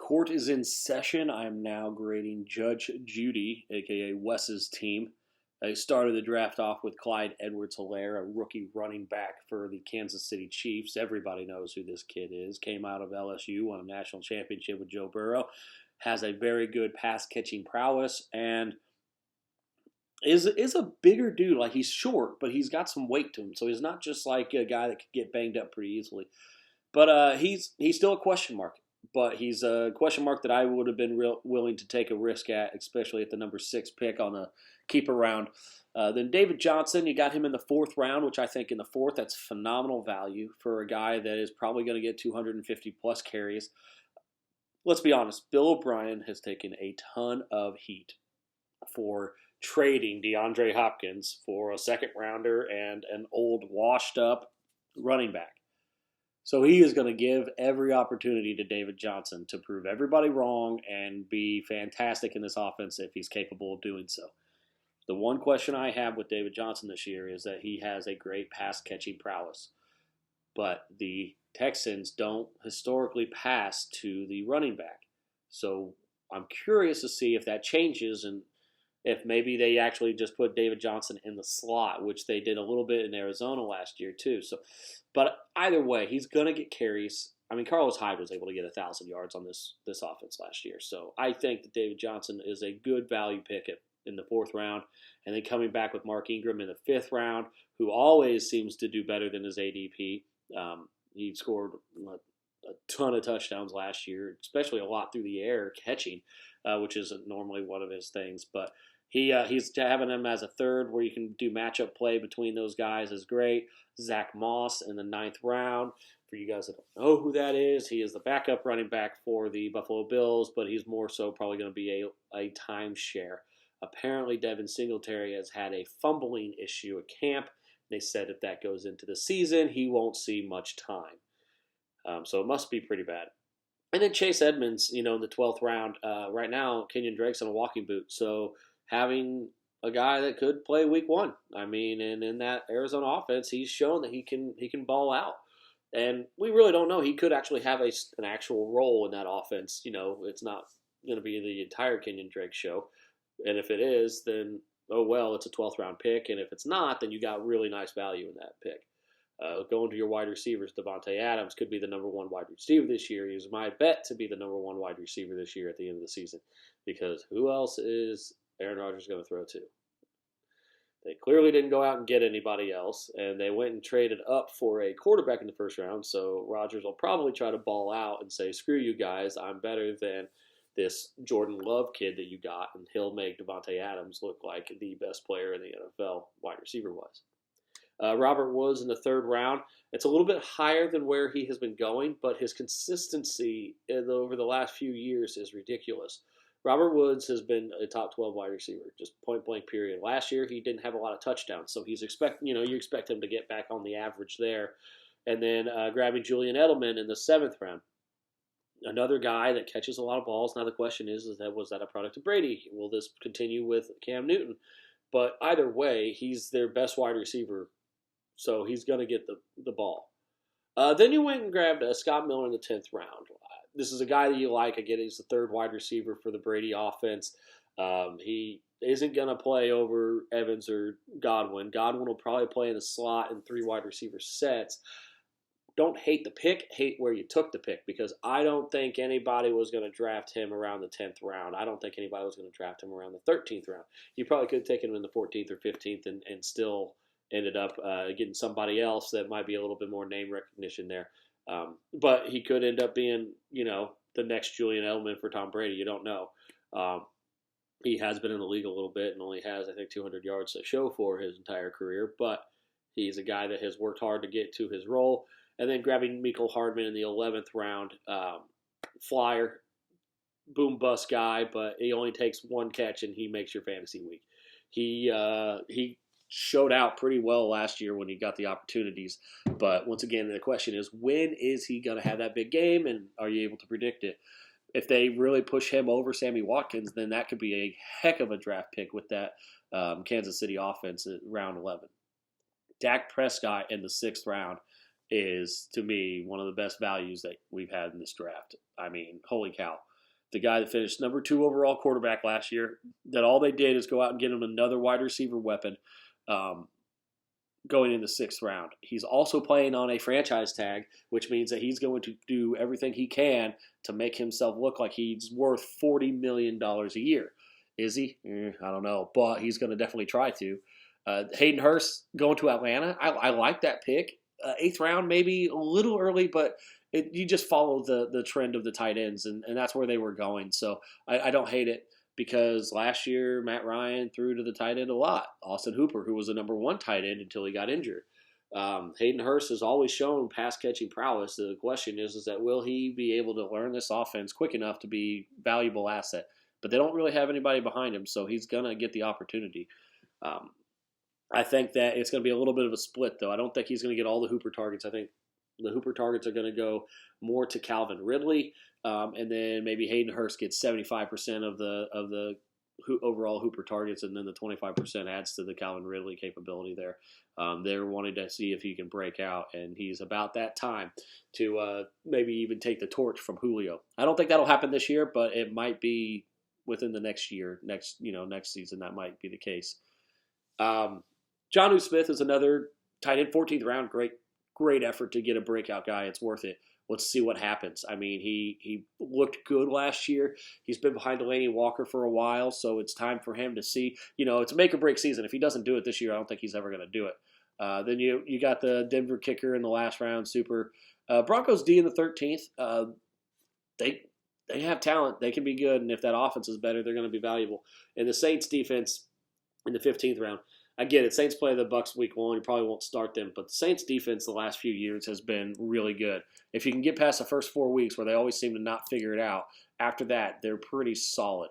Court is in session. I am now grading Judge Judy, aka Wes's team. I started the draft off with Clyde Edwards-Helaire, a rookie running back for the Kansas City Chiefs. Everybody knows who this kid is. Came out of LSU, won a national championship with Joe Burrow. Has a very good pass-catching prowess, and is a bigger dude. Like, he's short, but he's got some weight to him. So he's not just like a guy that could get banged up pretty easily. But he's still a question mark. But he's a question mark that I would have been willing to take a risk at, especially at the number 6 pick on a keeper round. Then David Johnson, you got him in the 4th round, which I think in the 4th, that's phenomenal value for a guy that is probably going to get 250-plus carries. Let's be honest, Bill O'Brien has taken a ton of heat for trading DeAndre Hopkins for a second-rounder and an old, washed-up running back. So he is going to give every opportunity to David Johnson to prove everybody wrong and be fantastic in this offense if he's capable of doing so. The one question I have with David Johnson this year is that he has a great pass-catching prowess. But the Texans don't historically pass to the running back. So I'm curious to see if that changes and if maybe they actually just put David Johnson in the slot, which they did a little bit in Arizona last year too. But either way, he's going to get carries. I mean, Carlos Hyde was able to get 1,000 yards on this offense last year. So I think that David Johnson is a good value pick in the 4th round. And then coming back with Mark Ingram in the 5th round, who always seems to do better than his ADP. He scored a ton of touchdowns last year, especially a lot through the air catching, which is normally one of his things. But he's having him as a 3rd where you can do matchup play between those guys is great. Zach Moss in the 9th round. For you guys that don't know who that is, he is the backup running back for the Buffalo Bills, but he's more so probably going to be a timeshare. Apparently, Devin Singletary has had a fumbling issue at camp. They said if that goes into the season, he won't see much time. So it must be pretty bad. And then Chase Edmonds, in the 12th round. Right now, Kenyon Drake's on a walking boot. So having a guy that could play week 1. I mean, and in that Arizona offense, he's shown that he can ball out. And we really don't know. He could actually have an actual role in that offense. It's not going to be the entire Kenyon Drake show. And if it is, then, oh, well, it's a 12th round pick. And if it's not, then you got really nice value in that pick. Going to your wide receivers, Davante Adams could be the number 1 wide receiver this year. He's my bet to be the number 1 wide receiver this year at the end of the season. Because who else is Aaron Rodgers going to throw to? They clearly didn't go out and get anybody else, and they went and traded up for a quarterback in the 1st round, so Rodgers will probably try to ball out and say, screw you guys, I'm better than this Jordan Love kid that you got, and he'll make Davante Adams look like the best player in the NFL wide receiver-wise. Robert Woods in the 3rd round. It's a little bit higher than where he has been going, but his consistency over the last few years is ridiculous. Robert Woods has been a top 12 wide receiver, just point blank period. Last year he didn't have a lot of touchdowns, so you expect him to get back on the average there. And then grabbing Julian Edelman in the 7th round, another guy that catches a lot of balls. Now the question was that a product of Brady? Will this continue with Cam Newton? But either way, he's their best wide receiver, so he's going to get the ball. Then you went and grabbed Scott Miller in the 10th round. This is a guy that you like. Again, he's the 3rd wide receiver for the Brady offense. He isn't going to play over Evans or Godwin. Godwin will probably play in the slot in 3 wide receiver sets. Don't hate the pick. Hate where you took the pick, because I don't think anybody was going to draft him around the 10th round. I don't think anybody was going to draft him around the 13th round. You probably could have taken him in the 14th or 15th and still ended up getting somebody else that might be a little bit more name recognition there. But he could end up being, the next Julian Edelman for Tom Brady. You don't know. He has been in the league a little bit and only has, I think, 200 yards to show for his entire career. But he's a guy that has worked hard to get to his role. And then grabbing Mecole Hardman in the 11th round, flyer, boom bust guy, but he only takes 1 catch and he makes your fantasy week. He showed out pretty well last year when he got the opportunities. But once again, the question is, when is he going to have that big game, and are you able to predict it? If they really push him over Sammy Watkins, then that could be a heck of a draft pick with that Kansas City offense at round 11. Dak Prescott in the 6th round is, to me, one of the best values that we've had in this draft. I mean, holy cow. the guy that finished number 2 overall quarterback last year, that all they did is go out and get him another wide receiver weapon um, going in the 6th round. He's also playing on a franchise tag, which means that he's going to do everything he can to make himself look like he's worth $40 million a year. Is he? I don't know, but he's going to definitely try to. Hayden Hurst going to Atlanta. I like that pick. 8th round, maybe a little early, but you just follow the trend of the tight ends, and that's where they were going. So I don't hate it because last year Matt Ryan threw to the tight end a lot. Austin Hooper, who was the number 1 tight end until he got injured. Hayden Hurst has always shown pass catching prowess. The question is that will he be able to learn this offense quick enough to be a valuable asset? But they don't really have anybody behind him, so he's going to get the opportunity. I think that it's going to be a little bit of a split, though. I don't think he's going to get all the Hooper targets. I think the Hooper targets are going to go more to Calvin Ridley, and then maybe Hayden Hurst gets 75% of the overall Hooper targets, and then the 25% adds to the Calvin Ridley capability there. They're wanting to see if he can break out, and he's about that time to maybe even take the torch from Julio. I don't think that'll happen this year, but it might be within the next year, next season. That might be the case. Jonnu Smith is another tight end, 14th round. Great effort to get a breakout guy. It's worth it. Let's see what happens. I mean, he looked good last year. He's been behind Delaney Walker for a while, so it's time for him to see. It's a make or break season. If he doesn't do it this year, I don't think he's ever going to do it. Then you got the Denver kicker in the last round, super. Broncos D in the 13th. They have talent. They can be good, and if that offense is better, they're going to be valuable. And the Saints defense in the 15th round. I get it. Saints play the Bucs week 1. You probably won't start them, but the Saints defense the last few years has been really good. If you can get past the first 4 weeks where they always seem to not figure it out, after that they're pretty solid.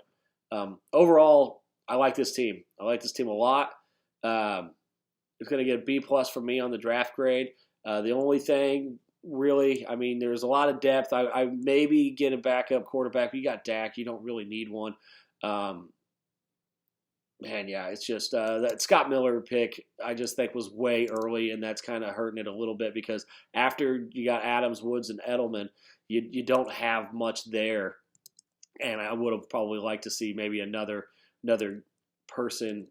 Overall, I like this team. I like this team a lot. It's going to get a B+ from me on the draft grade. The only thing really, I mean, there's a lot of depth. I maybe get a backup quarterback. You got Dak. You don't really need one. Man, yeah, it's just that Scott Miller pick I just think was way early, and that's kind of hurting it a little bit because after you got Adams, Woods, and Edelman, you don't have much there. And I would have probably liked to see maybe another person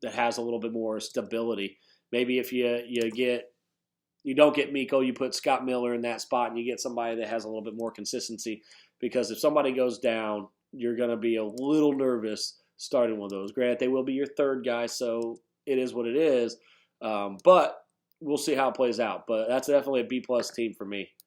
that has a little bit more stability. Maybe if you don't get Miko, you put Scott Miller in that spot, and you get somebody that has a little bit more consistency. Because if somebody goes down, you're going to be a little nervous starting one of those. Granted, they will be your 3rd guy, so it is what it is. But we'll see how it plays out. But that's definitely a B+ team for me.